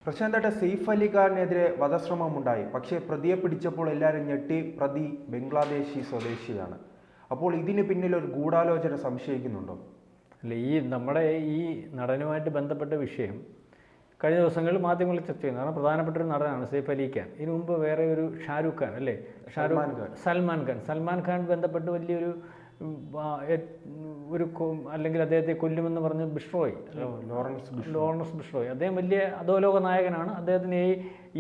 പ്രശാന്തേട്ട സെയ്ഫ് അലി ഖാനെതിരെ വധശ്രമമുണ്ടായി. പക്ഷേ പ്രതിയെ പിടിച്ചപ്പോൾ എല്ലാവരും ഞെട്ടി. പ്രതി ബംഗ്ലാദേശി സ്വദേശിയാണ്. അപ്പോൾ ഇതിന് പിന്നിൽ ഒരു ഗൂഢാലോചന സംശയിക്കുന്നുണ്ടോ? അല്ല, നമ്മുടെ ഈ നടനുമായിട്ട് ബന്ധപ്പെട്ട വിഷയം കഴിഞ്ഞ ദിവസങ്ങളിൽ മാധ്യമങ്ങളിൽ ചർച്ച ചെയ്യുന്നു. കാരണം പ്രധാനപ്പെട്ട ഒരു നടനാണ് സെയ്ഫ് അലി ഖാൻ. ഇതിനു മുമ്പ് വേറെ ഒരു ഷാരൂഖ് ഖാൻ അല്ലേ, സൽമാൻ ഖാൻ ബന്ധപ്പെട്ട് വലിയൊരു അല്ലെങ്കിൽ അദ്ദേഹത്തെ കൊല്ലുമെന്ന് പറഞ്ഞ് ബിഷ്റോയ്, ലോറൻസ് ബിഷ്റോയ്, അദ്ദേഹം വലിയ അധോലോക നായകനാണ്. അദ്ദേഹത്തിന്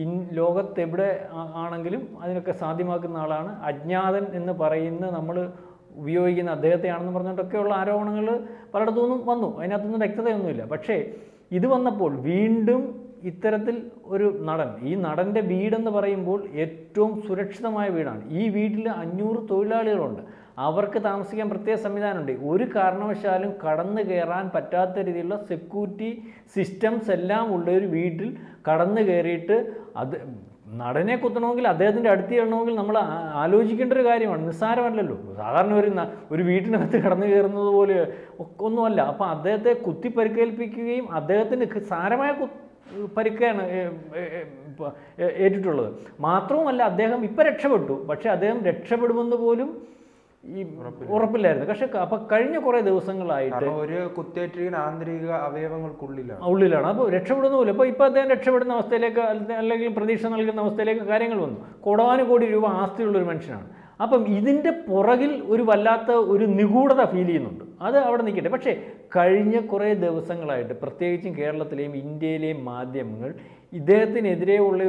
ഈ ലോകത്ത് എവിടെ ആണെങ്കിലും അതിനൊക്കെ സാധ്യമാക്കുന്ന ആളാണ്. അജ്ഞാതൻ എന്ന് പറയുന്ന നമ്മൾ ഉപയോഗിക്കുന്ന അദ്ദേഹത്തെയാണെന്ന് പറഞ്ഞുകൊണ്ടൊക്കെയുള്ള ആരോപണങ്ങൾ പലയിടത്തുനിന്നും വന്നു. അതിനകത്തൊന്നും വ്യക്തതയൊന്നുമില്ല. പക്ഷേ ഇത് വന്നപ്പോൾ വീണ്ടും ഇത്തരത്തിൽ ഒരു നടൻ, ഈ നടൻ്റെ വീടെന്ന് പറയുമ്പോൾ ഏറ്റവും സുരക്ഷിതമായ വീടാണ്. ഈ വീട്ടിൽ 500 തൊഴിലാളികളുണ്ട്. അവർക്ക് താമസിക്കാൻ പ്രത്യേക സംവിധാനമുണ്ട്. ഒരു കാരണവശാലും കടന്നു കയറാൻ പറ്റാത്ത രീതിയിലുള്ള സെക്യൂരിറ്റി സിസ്റ്റംസ് എല്ലാം ഉള്ള ഒരു വീട്ടിൽ കടന്നു കയറിയിട്ട് അത് നടനെ കുത്തണമെങ്കിൽ, അദ്ദേഹത്തിൻ്റെ അടുത്ത് ചെല്ലണമെങ്കിൽ നമ്മൾ ആലോചിക്കേണ്ട ഒരു കാര്യമാണ്. നിസ്സാരമല്ലല്ലോ. സാധാരണ ഒരു വീട്ടിനകത്ത് കടന്നു കയറുന്നത് പോലെ ഒന്നുമല്ല. അപ്പം അദ്ദേഹത്തെ കുത്തി പരിക്കേൽപ്പിക്കുകയും അദ്ദേഹത്തിന് സാരമായ പരിക്കാണ് ഏറ്റിട്ടുള്ളത്. മാത്രവുമല്ല, അദ്ദേഹം ഇപ്പം രക്ഷപ്പെട്ടു. പക്ഷേ അദ്ദേഹം രക്ഷപ്പെടുമെന്ന് പോലും ഈ ഉറപ്പില്ലായിരുന്നു. പക്ഷെ അപ്പം കഴിഞ്ഞ കുറേ ദിവസങ്ങളായിട്ട് ഒരു കുത്തേറ്റിന് ആന്തരിക ഉള്ളിലാണ്. അപ്പോൾ രക്ഷപ്പെടുന്നില്ല. അപ്പോൾ ഇപ്പം അദ്ദേഹം രക്ഷപ്പെടുന്ന അവസ്ഥയിലേക്ക്, അല്ലെങ്കിൽ പ്രതീക്ഷ നൽകുന്ന അവസ്ഥയിലേക്ക് കാര്യങ്ങൾ വന്നു. കോടാനുകോടി രൂപ ആസ്തിയുള്ളൊരു മനുഷ്യനാണ്. അപ്പം ഇതിൻ്റെ പുറകിൽ ഒരു വല്ലാത്ത ഒരു നിഗൂഢത ഫീൽ ചെയ്യുന്നുണ്ട്. അത് അവിടെ നിൽക്കട്ടെ. പക്ഷേ കഴിഞ്ഞ കുറേ ദിവസങ്ങളായിട്ട് പ്രത്യേകിച്ചും കേരളത്തിലെയും ഇന്ത്യയിലെയും മാധ്യമങ്ങൾ ഇദ്ദേഹത്തിനെതിരെയുള്ള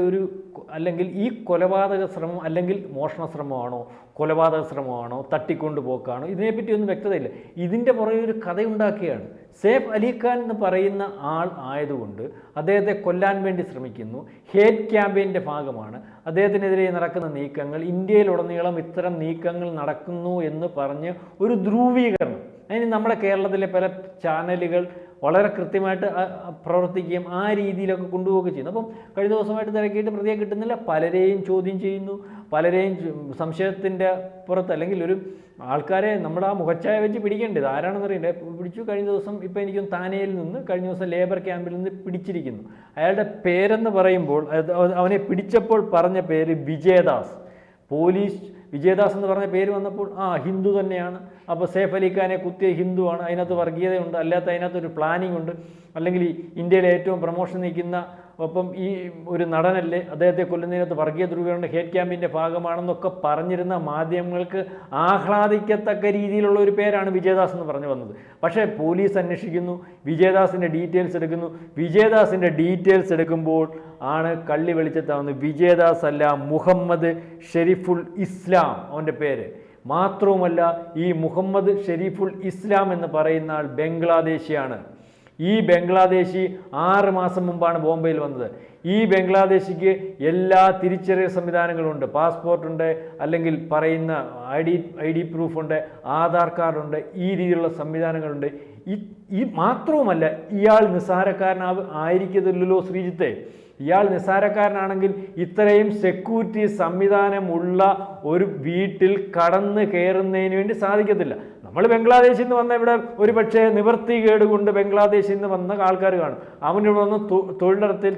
അല്ലെങ്കിൽ ഈ കൊലപാതക ശ്രമം, അല്ലെങ്കിൽ മോഷണ ശ്രമമാണോ, കൊലപാതക ശ്രമമാണോ, തട്ടിക്കൊണ്ടുപോക്കാണോ, ഇതിനെപ്പറ്റിയൊന്നും വ്യക്തതയില്ല. ഇതിൻ്റെ പുറകെ ഒരു കഥയുണ്ടാക്കുകയാണ്. സെയ്ഫ് അലി ഖാൻ എന്ന് പറയുന്ന ആൾ ആയതുകൊണ്ട് അദ്ദേഹത്തെ കൊല്ലാൻ വേണ്ടി ശ്രമിക്കുന്നു. ഹേറ്റ് ക്യാമ്പയിൻ്റെ ഭാഗമാണ് അദ്ദേഹത്തിനെതിരെ നടക്കുന്ന നീക്കങ്ങൾ. ഇന്ത്യയിലുടനീളം ഇത്തരം നീക്കങ്ങൾ നടക്കുന്നു എന്ന് പറഞ്ഞ് ഒരു ധ്രുവീകരണം അതിന് നമ്മുടെ കേരളത്തിലെ പല ചാനലുകൾ വളരെ കൃത്യമായിട്ട് പ്രവർത്തിക്കുകയും ആ രീതിയിലൊക്കെ കൊണ്ടുപോവുകയും ചെയ്യുന്നു. അപ്പം കഴിഞ്ഞ ദിവസമായിട്ട് തിരക്കിയിട്ട് പ്രതിയെ കിട്ടുന്നില്ല. പലരെയും ചോദ്യം ചെയ്യുന്നു. പലരെയും സംശയത്തിൻ്റെ പുറത്ത്, അല്ലെങ്കിൽ ഒരു ആൾക്കാരെ നമ്മുടെ ആ മുഖച്ഛായ വെച്ച് പിടിക്കേണ്ടത് ആരാണെന്ന് അറിയണ്ടേ പിടിച്ചു. കഴിഞ്ഞ ദിവസം ഇപ്പം എനിക്കും താനയിൽ നിന്ന് കഴിഞ്ഞ ദിവസം ലേബർ ക്യാമ്പിൽ നിന്ന് പിടിച്ചിരിക്കുന്നു. അയാളുടെ പേരെന്ന് പറയുമ്പോൾ അവനെ പിടിച്ചപ്പോൾ പറഞ്ഞ പേര് വിജയദാസ്. പോലീസ് വിജയദാസ് എന്ന് പറഞ്ഞ പേര് വന്നപ്പോൾ ഹിന്ദു തന്നെയാണ്. അപ്പോൾ സെയ്ഫ് അലി ഖാനെ കുത്തിയ ഹിന്ദുവാണ്. അതിനകത്ത് വർഗീയതയുണ്ട്, അല്ലാത്ത അതിനകത്തൊരു പ്ലാനിംഗ് ഉണ്ട്. അല്ലെങ്കിൽ ഇന്ത്യയിലെ ഏറ്റവും പ്രമോഷൻ നിൽക്കുന്ന ഒപ്പം ഈ ഒരു നടനല്ലേ, അദ്ദേഹത്തെ കൊല്ലുന്നതിനകത്ത് വർഗീയ ധ്രുവീകരണ ഹേറ്റ് ക്യാമ്പിൻ്റെ ഭാഗമാണെന്നൊക്കെ പറഞ്ഞിരുന്ന മാധ്യമങ്ങൾക്ക് ആഹ്ലാദിക്കത്തക്ക രീതിയിലുള്ള ഒരു പേരാണ് വിജയദാസ് എന്ന് പറഞ്ഞു വന്നത്. പക്ഷേ പോലീസ് അന്വേഷിക്കുന്നു, വിജയദാസിൻ്റെ ഡീറ്റെയിൽസ് എടുക്കുന്നു. വിജയദാസിൻ്റെ ഡീറ്റെയിൽസ് എടുക്കുമ്പോൾ ആണ് കള്ളി വെളിച്ചത്താവുന്നത്. വിജയദാസ് അല്ല, മുഹമ്മദ് ഷെരീഫുൽ ഇസ്ലാം അവൻ്റെ പേര്. മാത്രവുമല്ല, ഈ മുഹമ്മദ് ഷെരീഫുൽ ഇസ്ലാം എന്ന് പറയുന്ന ആൾ ബംഗ്ലാദേശിയാണ്. ഈ ബംഗ്ലാദേശി 6 മാസം മുമ്പാണ് ബോംബെയിൽ വന്നത്. ഈ ബംഗ്ലാദേശിക്ക് എല്ലാ തിരിച്ചറിയൽ സംവിധാനങ്ങളുണ്ട്. പാസ്പോർട്ടുണ്ട്, അല്ലെങ്കിൽ പറയുന്ന ഐ ഡി പ്രൂഫുണ്ട്, ആധാർ കാർഡുണ്ട്, ഈ രീതിയിലുള്ള സംവിധാനങ്ങളുണ്ട്. ഈ മാത്രവുമല്ല, ഇയാൾ നിസ്സാരക്കാരനായിരിക്കത്തില്ലല്ലോ ശ്രീജിത്തെ. ഇയാൾ നിസ്സാരക്കാരനാണെങ്കിൽ ഇത്രയും സെക്യൂരിറ്റി സംവിധാനമുള്ള ഒരു വീട്ടിൽ കടന്ന് കയറുന്നതിന് വേണ്ടി സാധിക്കത്തില്ല. നമ്മൾ ബംഗ്ലാദേശിൽ നിന്ന് വന്ന ഇവിടെ ഒരു പക്ഷേ നിവർത്തികേട് കൊണ്ട് ബംഗ്ലാദേശിൽ നിന്ന് വന്ന ആൾക്കാർ കാണും. അവനിവിടെ വന്ന് തൊഴിലിടത്തിൽ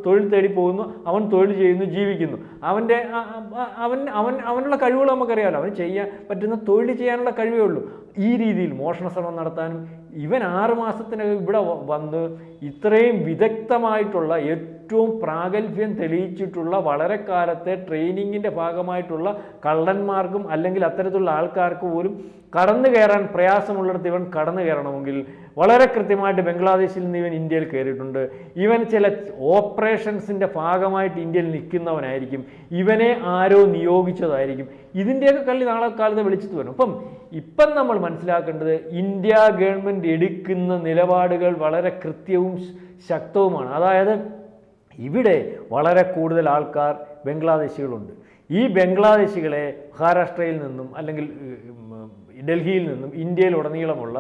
തൊഴിൽ തേടി പോകുന്നു, അവൻ തൊഴിൽ ചെയ്യുന്നു, ജീവിക്കുന്നു. അവനുള്ള കഴിവുകൾ നമുക്കറിയാമല്ലോ. അവന് ചെയ്യാൻ പറ്റുന്ന തൊഴിൽ ചെയ്യാനുള്ള കഴിവേ ഉള്ളൂ. ഈ രീതിയിൽ മോഷണ ശ്രമം നടത്താനും ഇവൻ 6 മാസത്തിനകം ഇവിടെ വന്ന് ഇത്രയും വിദഗ്ധമായിട്ടുള്ള, ഏറ്റവും പ്രാഗൽഭ്യം തെളിയിച്ചിട്ടുള്ള, വളരെ കാലത്തെ ട്രെയിനിങ്ങിൻ്റെ ഭാഗമായിട്ടുള്ള കള്ളന്മാർക്കും അല്ലെങ്കിൽ അത്തരത്തിലുള്ള ആൾക്കാർക്ക് പോലും കടന്നു കയറാൻ പ്രയാസമുള്ളിടത്ത് ഇവൻ കടന്നു കയറണമെങ്കിൽ വളരെ കൃത്യമായിട്ട് ബംഗ്ലാദേശിൽ നിന്ന് ഇവൻ ഇന്ത്യയിൽ കയറിയിട്ടുണ്ട്. ഇവൻ ചില ഓപ്പറേഷൻസിൻ്റെ ഭാഗമായിട്ട് ഇന്ത്യയിൽ നിൽക്കുന്നവനായിരിക്കും. ഇവനെ ആരോ നിയോഗിച്ചതായിരിക്കും. ഇതിൻ്റെയൊക്കെ കള്ളി നാളെ കാലത്ത് വെളിച്ചത്ത് വരും. ഇപ്പം നമ്മൾ മനസ്സിലാക്കേണ്ടത്, ഇന്ത്യ ഗവൺമെൻറ് എടുക്കുന്ന നിലപാടുകൾ വളരെ കൃത്യവും ശക്തവുമാണ്. അതായത് ഇവിടെ വളരെ കൂടുതൽ ആൾക്കാർ ബംഗ്ലാദേശികളുണ്ട്. ഈ ബംഗ്ലാദേശികളെ മഹാരാഷ്ട്രയിൽ നിന്നും അല്ലെങ്കിൽ ഡൽഹിയിൽ നിന്നും ഇന്ത്യയിലുടനീളമുള്ള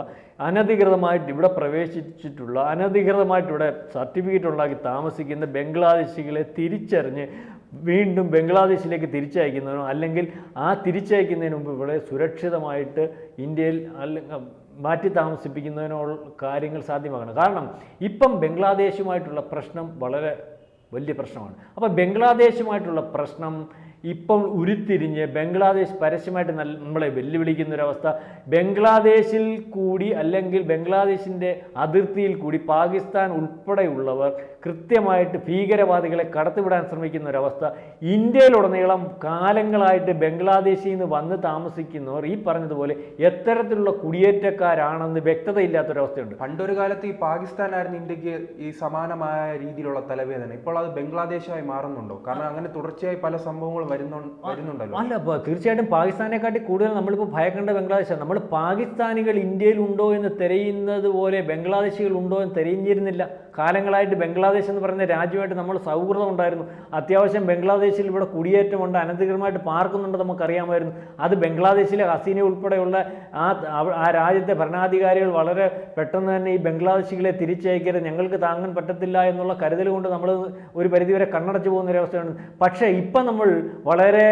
അനധികൃതമായിട്ട് ഇവിടെ പ്രവേശിച്ചിട്ടുള്ള, അനധികൃതമായിട്ട് ഇവിടെ സർട്ടിഫിക്കറ്റ് ഉണ്ടാക്കി താമസിക്കുന്ന ബംഗ്ലാദേശികളെ തിരിച്ചറിഞ്ഞ് വീണ്ടും ബംഗ്ലാദേശിലേക്ക് തിരിച്ചയക്കുന്നതിനോ, അല്ലെങ്കിൽ ആ തിരിച്ചയക്കുന്നതിന് മുമ്പ് ഇവിടെ സുരക്ഷിതമായിട്ട് ഇന്ത്യയിൽ മാറ്റി താമസിപ്പിക്കുന്നതിനോ കാര്യങ്ങൾ സാധ്യമാകണം. കാരണം ഇപ്പം ബംഗ്ലാദേശുമായിട്ടുള്ള പ്രശ്നം വളരെ വലിയ പ്രശ്നമാണ്. അപ്പോൾ ബംഗ്ലാദേശുമായിട്ടുള്ള പ്രശ്നം ഇപ്പോൾ ഉരുത്തിരിഞ്ഞ് ബംഗ്ലാദേശ് പരസ്യമായിട്ട് നമ്മളെ വെല്ലുവിളിക്കുന്നൊരവസ്ഥ, ബംഗ്ലാദേശിൽ കൂടി അല്ലെങ്കിൽ ബംഗ്ലാദേശിൻ്റെ അതിർത്തിയിൽ കൂടി പാകിസ്ഥാൻ ഉൾപ്പെടെയുള്ളവർ കൃത്യമായിട്ട് ഭീകരവാദികളെ കടത്തിവിടാൻ ശ്രമിക്കുന്ന ഒരവസ്ഥ, ഇന്ത്യയിലുടനീളം കാലങ്ങളായിട്ട് ബംഗ്ലാദേശിൽ നിന്ന് വന്ന് താമസിക്കുന്നവർ ഈ പറഞ്ഞതുപോലെ എത്തരത്തിലുള്ള കുടിയേറ്റക്കാരാണെന്ന് വ്യക്തതയില്ലാത്തൊരവസ്ഥയുണ്ട്. പണ്ടൊരു കാലത്ത് ഈ പാകിസ്ഥാനായിരുന്നു ഇന്ത്യക്ക് ഈ സമാനമായ രീതിയിലുള്ള തലവേദന. ഇപ്പോൾ അത് ബംഗ്ലാദേശായി മാറുന്നുണ്ടോ? കാരണം അങ്ങനെ തുടർച്ചയായി പല സംഭവങ്ങളും വരുന്നുണ്ടല്ലോ. അല്ല, തീർച്ചയായിട്ടും പാകിസ്ഥാനെക്കാട്ടി കൂടുതൽ നമ്മളിപ്പോൾ ഭയക്കേണ്ട ബംഗ്ലാദേശാണ്. നമ്മൾ പാകിസ്ഥാനികൾ ഇന്ത്യയിൽ ഉണ്ടോ എന്ന് തിരയുന്നത് പോലെ ബംഗ്ലാദേശികൾ ഉണ്ടോ എന്ന് തിരഞ്ഞിരുന്നില്ല. കാലങ്ങളായിട്ട് ബംഗ്ലാദേശ് എന്ന് പറയുന്ന രാജ്യമായിട്ട് നമ്മൾ സൗഹൃദം ഉണ്ടായിരുന്നു. അത്യാവശ്യം ബംഗ്ലാദേശിൽ ഇവിടെ കുടിയേറ്റമുണ്ട്, അനധികൃതമായിട്ട് പാർക്കുന്നുണ്ട്, നമുക്കറിയാമായിരുന്നു. അത് ബംഗ്ലാദേശിലെ ഹസീന ഉൾപ്പെടെയുള്ള ആ രാജ്യത്തെ ഭരണാധികാരികൾ വളരെ പെട്ടെന്ന് തന്നെ ഈ ബംഗ്ലാദേശികളെ തിരിച്ചയക്കരുത്, ഞങ്ങൾക്ക് താങ്ങാൻ പറ്റത്തില്ല എന്നുള്ള കരുതൽ കൊണ്ട് നമ്മൾ ഒരു പരിധിവരെ കണ്ണടച്ചു പോകുന്നൊരവസ്ഥയാണ്. പക്ഷേ ഇപ്പം നമ്മൾ വളരെ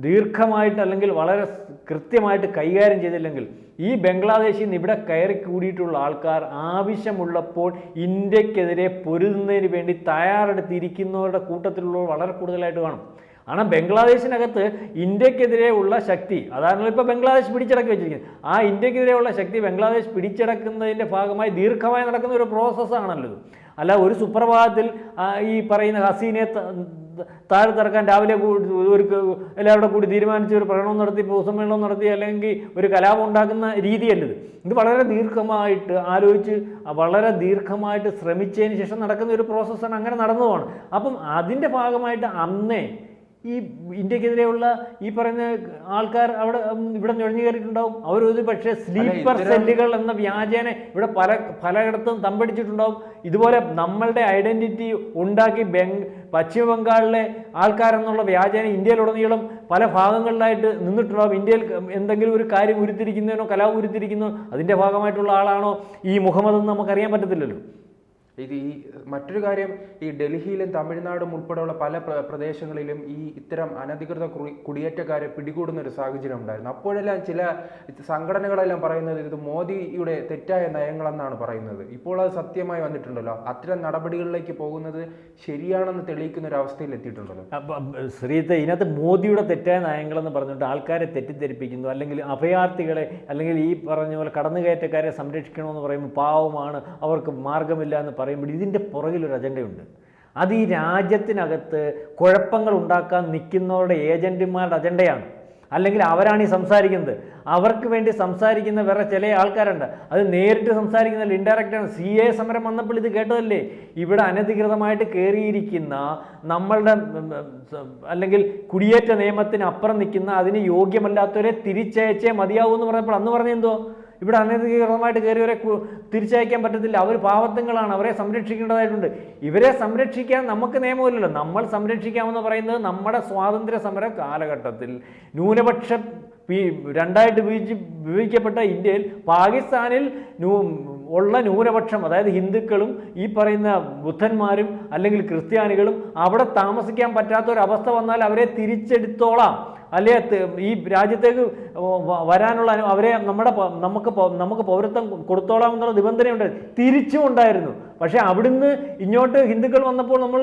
ദീർഘമായിട്ട് അല്ലെങ്കിൽ വളരെ കൃത്യമായിട്ട് കൈകാര്യം ചെയ്തില്ലെങ്കിൽ ഈ ബംഗ്ലാദേശിൽ നിന്ന് ഇവിടെ കയറി കൂടിയിട്ടുള്ള ആൾക്കാർ ആവശ്യമുള്ളപ്പോൾ ഇന്ത്യക്കെതിരെ പൊരുതുന്നതിന് വേണ്ടി തയ്യാറെടുത്തിരിക്കുന്നവരുടെ കൂട്ടത്തിലുള്ളവർ വളരെ കൂടുതലായിട്ട് കാണും. കാരണം ബംഗ്ലാദേശിനകത്ത് ഇന്ത്യക്കെതിരെ ഉള്ള ശക്തി, അതാണല്ലോ ഇപ്പോൾ ബംഗ്ലാദേശ് പിടിച്ചടക്കി വെച്ചിരിക്കുന്നത്. ആ ഇന്ത്യക്കെതിരെയുള്ള ശക്തി ബംഗ്ലാദേശ് പിടിച്ചടക്കുന്നതിൻ്റെ ഭാഗമായി ദീർഘമായി നടക്കുന്ന ഒരു പ്രോസസ്സാണല്ലോ. അല്ല ഒരു സുപ്രഭാതത്തിൽ ഈ പറയുന്ന ഹസീനയെ താഴെ തറക്കാൻ രാവിലെ ഒരു എല്ലാവരുടെ കൂടി തീരുമാനിച്ച് ഒരു പ്രകടനം നടത്തി, പൊതുസമ്മേളനം നടത്തി, അല്ലെങ്കിൽ ഒരു കലാപം ഉണ്ടാക്കുന്ന രീതിയല്ലത്. ഇത് വളരെ ദീർഘമായിട്ട് ആലോചിച്ച് വളരെ ദീർഘമായിട്ട് ശ്രമിച്ചതിന് ശേഷം നടക്കുന്ന ഒരു പ്രോസസ്സാണ്. അങ്ങനെ നടന്നതുമാണ്. അപ്പം അതിൻ്റെ ഭാഗമായിട്ട് അന്നേ ഈ ഇന്ത്യക്കെതിരെയുള്ള ഈ പറയുന്ന ആൾക്കാർ ഇവിടെ നുഴഞ്ഞു കയറിയിട്ടുണ്ടാവും. അവരൊരു പക്ഷേ സ്ലീപ്പർ സെല്ലുകൾ എന്ന വ്യാജേന ഇവിടെ പലയിടത്തും തമ്പടിച്ചിട്ടുണ്ടാവും. ഇതുപോലെ നമ്മളുടെ ഐഡന്റിറ്റി ഉണ്ടാക്കി പശ്ചിമ ബംഗാളിലെ ആൾക്കാരെന്നുള്ള വ്യാജേന ഇന്ത്യയിലുടനീളം പല ഭാഗങ്ങളിലായിട്ട് നിന്നിട്ടുണ്ടാവും. ഇന്ത്യയിൽ എന്തെങ്കിലും ഒരു കാര്യം ഉരുത്തിരിക്കുന്നതിനോ കലാപം ഉരുത്തിരിക്കുന്നതോ അതിൻ്റെ ഭാഗമായിട്ടുള്ള ആളാണോ ഈ മുഹമ്മദ് എന്ന് നമുക്കറിയാൻ പറ്റത്തില്ലല്ലോ. ഈ മറ്റൊരു കാര്യം, ഈ ഡൽഹിയിലും തമിഴ്നാടും ഉൾപ്പെടെയുള്ള പല പ്രദേശങ്ങളിലും ഈ ഇത്തരം അനധികൃത കുടിയേറ്റക്കാരെ പിടികൂടുന്ന ഒരു സാഹചര്യം ഉണ്ടായിരുന്നു. അപ്പോഴെല്ലാം ചില സംഘടനകളെല്ലാം പറയുന്നത് ഇത് മോദിയുടെ തെറ്റായ നയങ്ങളെന്നാണ് പറയുന്നത്. ഇപ്പോൾ അത് സത്യമായി വന്നിട്ടുണ്ടല്ലോ. അത്തരം നടപടികളിലേക്ക് പോകുന്നത് ശരിയാണെന്ന് തെളിയിക്കുന്ന ഒരു അവസ്ഥയിൽ എത്തിയിട്ടുണ്ടല്ലോ. ശ്രീത്തെ, ഇതിനകത്ത് മോദിയുടെ തെറ്റായ നയങ്ങളെന്ന് പറഞ്ഞിട്ട് ആൾക്കാരെ തെറ്റിദ്ധരിപ്പിക്കുന്നു. അല്ലെങ്കിൽ അഭയാർത്ഥികളെ അല്ലെങ്കിൽ ഈ പറഞ്ഞ പോലെ കടന്നുകയറ്റക്കാരെ സംരക്ഷിക്കണമെന്ന് പറയുമ്പോൾ പാവമാണ്, അവർക്ക് മാർഗമില്ല എന്ന് പറയുമ്പോൾ ഇതിൻ്റെ പുറകിലൊരു അജണ്ടയുണ്ട്. അത് ഈ രാജ്യത്തിനകത്ത് കുഴപ്പങ്ങൾ ഉണ്ടാക്കാൻ നിൽക്കുന്നവരുടെ ഏജന്റുമാരുടെ അജണ്ടയാണ്. അല്ലെങ്കിൽ അവരാണ് ഈ സംസാരിക്കുന്നത്. അവർക്ക് വേണ്ടി സംസാരിക്കുന്ന വേറെ ചില ആൾക്കാരുണ്ട്. അത് നേരിട്ട് സംസാരിക്കുന്നില്ല, ഇൻഡയറക്റ്റാണ്. CA സമരം വന്നപ്പോൾ ഇത് കേട്ടതല്ലേ. ഇവിടെ അനധികൃതമായിട്ട് കയറിയിരിക്കുന്ന നമ്മളുടെ അല്ലെങ്കിൽ കുടിയേറ്റ നിയമത്തിന് അപ്പുറം നിൽക്കുന്ന അതിന് യോഗ്യമല്ലാത്തവരെ തിരിച്ചയച്ചേ മതിയാവൂ എന്ന് പറഞ്ഞപ്പോൾ അന്ന് പറഞ്ഞെന്തോ ഇവിടെ അനധികൃതമായിട്ട് കയറിയവരെ തിരിച്ചയക്കാൻ പറ്റത്തില്ല, അവർ പാവത്തങ്ങളാണ്, അവരെ സംരക്ഷിക്കേണ്ടതായിട്ടുണ്ട്. ഇവരെ സംരക്ഷിക്കാൻ നമുക്ക് നിയമമില്ലല്ലോ. നമ്മൾ സംരക്ഷിക്കാമെന്ന് പറയുന്നത് നമ്മുടെ സ്വാതന്ത്ര്യ സമര കാലഘട്ടത്തിൽ ന്യൂനപക്ഷ രണ്ടായിട്ട് വിഭജിക്കപ്പെട്ട ഇന്ത്യയിൽ പാകിസ്ഥാനിൽ ഉള്ള ന്യൂനപക്ഷം, അതായത് ഹിന്ദുക്കളും ഈ പറയുന്ന ബുദ്ധന്മാരും അല്ലെങ്കിൽ ക്രിസ്ത്യാനികളും അവിടെ താമസിക്കാൻ പറ്റാത്തൊരവസ്ഥ വന്നാൽ അവരെ തിരിച്ചെടുത്തോളാം, അല്ലെ ഈ രാജ്യത്തേക്ക് വരാനുള്ള അവരെ നമുക്ക് പൗരത്വം കൊടുത്തോളാം എന്നുള്ള നിബന്ധനയുണ്ട്. തിരിച്ചും ഉണ്ടായിരുന്നു. പക്ഷേ അവിടുന്ന് ഇങ്ങോട്ട് ഹിന്ദുക്കൾ വന്നപ്പോൾ നമ്മൾ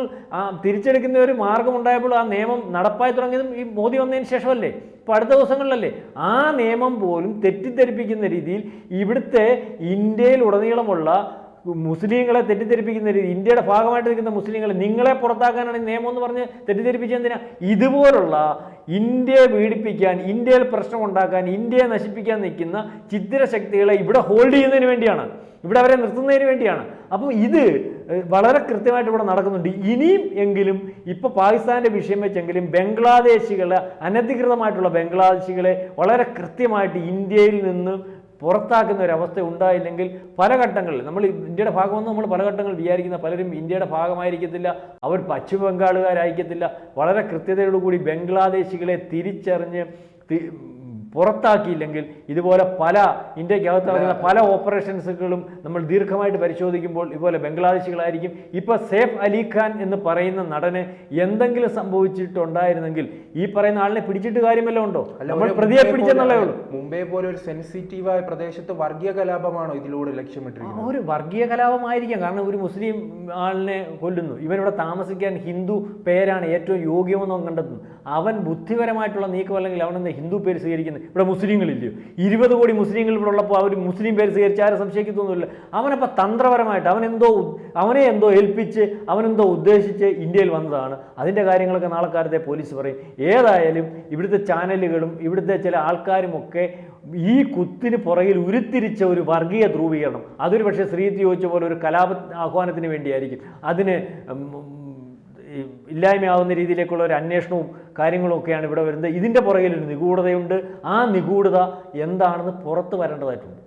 തിരിച്ചെടുക്കുന്ന ഒരു മാർഗം ഉണ്ടായപ്പോൾ ആ നിയമം നടപ്പായി തുടങ്ങിയതും ഈ മോദി വന്നതിന് ശേഷമല്ലേ, ഇപ്പോൾ അടുത്ത ദിവസങ്ങളിലല്ലേ. ആ നിയമം പോലും തെറ്റിദ്ധരിപ്പിക്കുന്ന രീതിയിൽ ഇവിടുത്തെ ഇന്ത്യയിൽ ഉടനീളമുള്ള മുസ്ലിങ്ങളെ തെറ്റിദ്ധരിപ്പിക്കുന്ന രീതി, ഇന്ത്യയുടെ ഭാഗമായിട്ട് നിൽക്കുന്ന മുസ്ലിങ്ങളെ നിങ്ങളെ പുറത്താക്കാനാണ് നിയമം എന്ന് പറഞ്ഞ് തെറ്റിദ്ധരിപ്പിച്ചെന്തിനാ? ഇതുപോലുള്ള ഇന്ത്യയെ പീഡിപ്പിക്കാൻ, ഇന്ത്യയിൽ പ്രശ്നം ഉണ്ടാക്കാൻ, ഇന്ത്യയെ നശിപ്പിക്കാൻ നിൽക്കുന്ന ചിദ്രശക്തികളെ ഇവിടെ ഹോൾഡ് ചെയ്യുന്നതിന് വേണ്ടിയാണ്, ഇവിടെ അവരെ നിർത്തുന്നതിന് വേണ്ടിയാണ്. അപ്പോൾ ഇത് വളരെ കൃത്യമായിട്ട് ഇവിടെ നടക്കുന്നുണ്ട്. ഇനിയും എങ്കിലും ഇപ്പോൾ പാകിസ്ഥാൻ്റെ വിഷയം വെച്ചെങ്കിലും ബംഗ്ലാദേശികളെ, അനധികൃതമായിട്ടുള്ള ബംഗ്ലാദേശികളെ വളരെ കൃത്യമായിട്ട് ഇന്ത്യയിൽ നിന്ന് പുറത്താക്കുന്ന ഒരവസ്ഥ ഉണ്ടായില്ലെങ്കിൽ പല ഘട്ടങ്ങളിൽ നമ്മൾ ഇന്ത്യയുടെ ഭാഗമെന്ന് നമ്മൾ പല ഘട്ടങ്ങളിൽ വിചാരിക്കുന്ന പലരും ഇന്ത്യയുടെ ഭാഗമായിരിക്കത്തില്ല, അവർ പശ്ചിമ ബംഗാളുകാരായിരിക്കത്തില്ല. വളരെ കൃത്യതയോടുകൂടി ബംഗ്ലാദേശികളെ തിരിച്ചറിഞ്ഞ് പുറത്താക്കിയില്ലെങ്കിൽ ഇതുപോലെ പല ഇന്ത്യക്കകത്ത് നടക്കുന്ന പല ഓപ്പറേഷൻസുകളും നമ്മൾ ദീർഘമായിട്ട് പരിശോധിക്കുമ്പോൾ ഇതുപോലെ ബംഗ്ലാദേശികളായിരിക്കും. ഇപ്പോൾ സെയ്ഫ് അലി ഖാൻ എന്ന് പറയുന്ന നടന് എന്തെങ്കിലും സംഭവിച്ചിട്ടുണ്ടായിരുന്നെങ്കിൽ ഈ പറയുന്ന ആളിനെ പിടിച്ചിട്ട് കാര്യമല്ലോ ഉണ്ടോ? നമ്മൾ പ്രതിയെ പിടിച്ചെന്നുള്ളേ ഉള്ളൂ. മുംബൈ പോലെ ഒരു സെൻസിറ്റീവായ പ്രദേശത്ത് വർഗീയ കലാപമാണോ ഇതിലൂടെ ലക്ഷ്യമിട്ടിരിക്കുന്നത്? ഒരു വർഗീയ കലാപമായിരിക്കാം. കാരണം ഒരു മുസ്ലിം ആളിനെ കൊല്ലുന്നു, ഇവനിവിടെ താമസിക്കാൻ ഹിന്ദു പേരാണ് ഏറ്റവും യോഗ്യമെന്ന് കണ്ടെത്തുന്നു. അവൻ ബുദ്ധിപരമായിട്ടുള്ള നീക്കം അല്ലെങ്കിൽ അവനെന്താ ഹിന്ദു പേര് സ്വീകരിക്കുന്നത്? ഇവിടെ മുസ്ലിങ്ങളില്ലയോ? 20 കോടി മുസ്ലിങ്ങൾ ഇവിടെ ഉള്ളപ്പോൾ അവർ മുസ്ലിം പേര് സ്വീകരിച്ച് ആരും സംശയിക്കത്തൊന്നുമില്ല. അവനപ്പോൾ തന്ത്രപരമായിട്ട് അവനെ എന്തോ ഏൽപ്പിച്ച് അവനെന്തോ ഉദ്ദേശിച്ച് ഇന്ത്യയിൽ വന്നതാണ്. അതിൻ്റെ കാര്യങ്ങളൊക്കെ നാളെ കാലത്തെ പോലീസ് പറയും. ഏതായാലും ഇവിടുത്തെ ചാനലുകളും ഇവിടുത്തെ ചില ആൾക്കാരുമൊക്കെ ഈ കുത്തിന് പുറകിൽ ഉരുത്തിരിച്ച ഒരു വർഗീയ ധ്രുവീകരണം, അതൊരു പക്ഷേ ശ്രീജിത്ത് ചോദിച്ച പോലെ ഒരു കലാപ ആഹ്വാനത്തിന് വേണ്ടിയായിരിക്കും. അതിന് ഇല്ലായ്മയാവുന്ന രീതിയിലേക്കുള്ള ഒരു അന്വേഷണവും കാര്യങ്ങളും ഒക്കെയാണ് ഇവിടെ വരുന്നത്. ഇതിൻ്റെ പുറകിൽ ഒരു നിഗൂഢതയുണ്ട്. ആ നിഗൂഢത എന്താണെന്ന് പുറത്ത് വരേണ്ടതായിട്ടുണ്ട്.